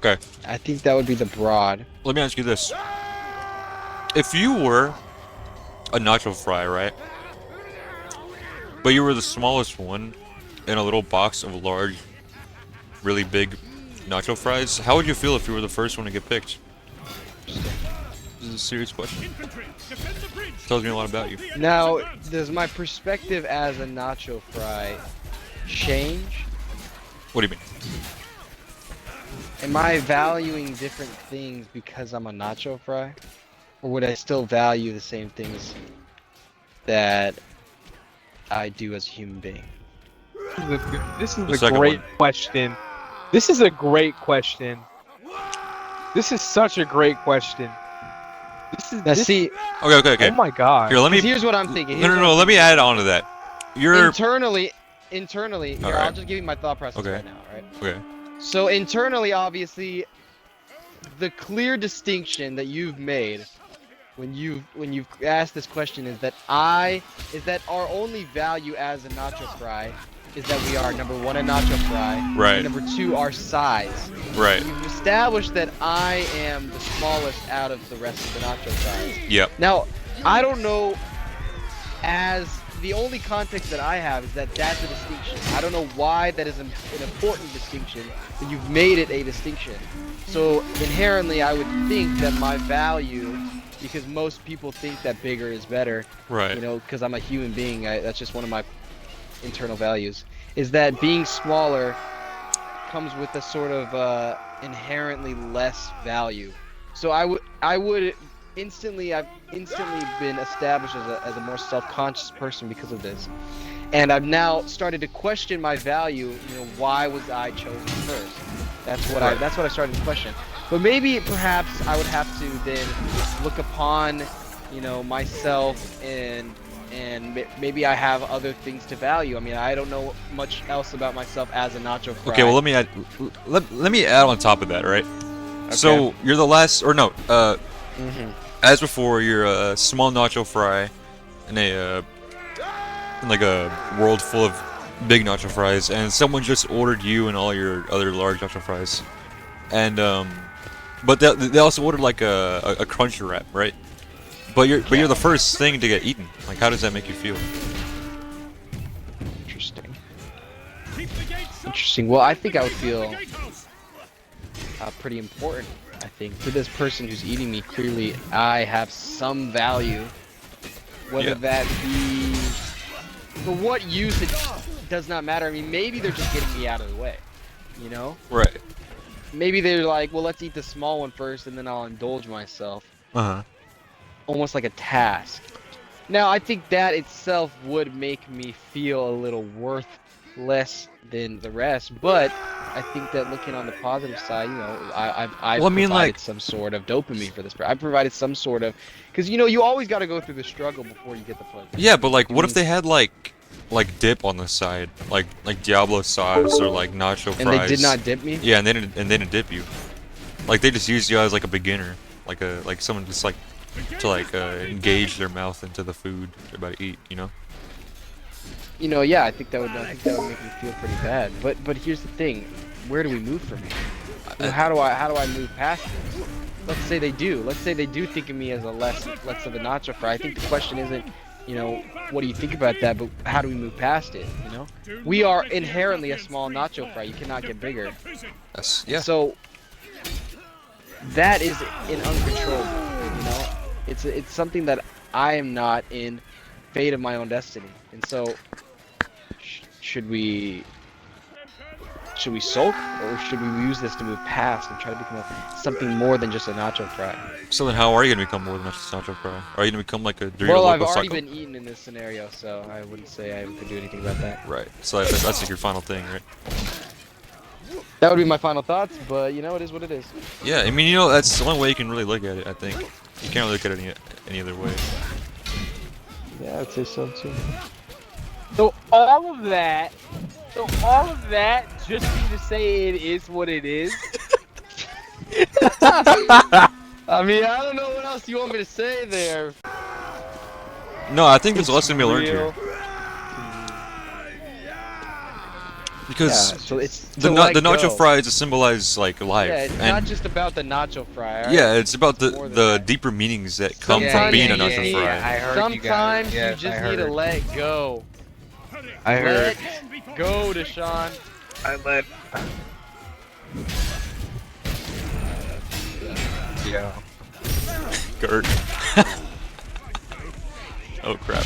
Okay. I think that would be the broad. Let me ask you this: if you were a nacho fry, right? But you were the smallest one in a little box of large, really big nacho fries, how would you feel if you were the first one to get picked? This is a serious question. Tells me a lot about you. Now, does my perspective as a nacho fry change? What do you mean? Am I valuing different things because I'm a nacho fry? Or would I still value the same things that I do as a human being? This is The a second great one. question. This is a great question. This is such a great question. This is Now, this. see, Okay. Oh my god. Here, let me. here's what I'm thinking. No. Let me add on to that. You're. Internally, here, Alright. I'll just give you my thought process Okay. right now, right? Okay. So internally, obviously, the clear distinction that you've made when you've asked this question is that our only value as a nacho fry is that we are number one a nacho fry, Right. and number two our size. Right. You've established that I am the smallest out of the rest of the nacho fries. Yep. Now, I don't know, as the only context that I have is that that's a distinction. I don't know why that is an important distinction, but you've made it a distinction. So inherently, I would think that my value, because most people think that bigger is better, Right. you know, because I'm a human being, that's just one of my internal values, is that being smaller comes with a sort of inherently less value. So I've instantly been established as a more self-conscious person because of this, and I've now started to question my value. You know, why was I chosen first? That's what I started to question. But maybe perhaps I would have to then look upon, you know, myself and maybe I have other things to value. I mean, I don't know much else about myself as a nacho fry. Okay. Well, let me add on top of that, right? Okay. So you're the last, or no? As before, you're a small nacho fry in like a world full of big nacho fries, and someone just ordered you and all your other large nacho fries, and but they also ordered like a crunchy wrap, right? But you're the first thing to get eaten. Like, how does that make you feel? Interesting. Well, I think I would feel pretty important. I think to this person who's eating me, clearly I have some value, whether that be for what use, it does not matter. I mean, maybe they're just getting me out of the way, you know? Right. Maybe they're like, well, let's eat the small one first, and then I'll indulge myself. Almost like a task. Now, I think that itself would make me feel a little worth less than the rest, but I think that looking on the positive side, you know, I've provided some sort of dopamine for this. I provided some sort of, because you know, you always got to go through the struggle before you get the pleasure. Yeah, but like, what if they had like dip on the side, like Diablo sauce or like nacho fries? And they did not dip me? Yeah, and they didn't dip you. Like, they just used you as like a beginner, like someone just like to engage their mouth into the food they're about to eat, you know? You know, yeah, I think that would make me feel pretty bad. But here's the thing, where do we move from here? You know, how do I move past this? Let's say they do. Let's say they do think of me as a less of a nacho fry. I think the question isn't, you know, what do you think about that, but how do we move past it? You know, we are inherently a small nacho fry. You cannot get bigger. Yeah. So that is uncontrollable. You know, it's something that I am not in fate of my own destiny, and so should we sulk, or should we use this to move past and try to become something more than just a nacho fry? So then, how are you gonna become more than just a nacho fry? Are you gonna become like a Dorito Well, Loco I've already Psycho? been eaten in this scenario, so I wouldn't say I could do anything about that. Right. So that's like your final thing, right? That would be my final thoughts, but you know, it is what it is. Yeah, I mean, you know, that's the only way you can really look at it, I think. You can't really look at it any other way. Yeah, I'd say so too. So all of that, just for you to say it is what it is. I mean, I don't know what else you want me to say there. No, I think there's a lesson to be learned here. Because so it's the to let nacho go. fry is to symbolize like life. Yeah, it's and not just about the nacho fry. Right? yeah, it's about It's more than the that. deeper meanings that come from Sometimes being you a just nacho need- fry. I heard you guys. Sometimes Yes, you just I need to heard. let go. I heard. Let go, Deshaun. I let. Yeah. Gert. Oh crap.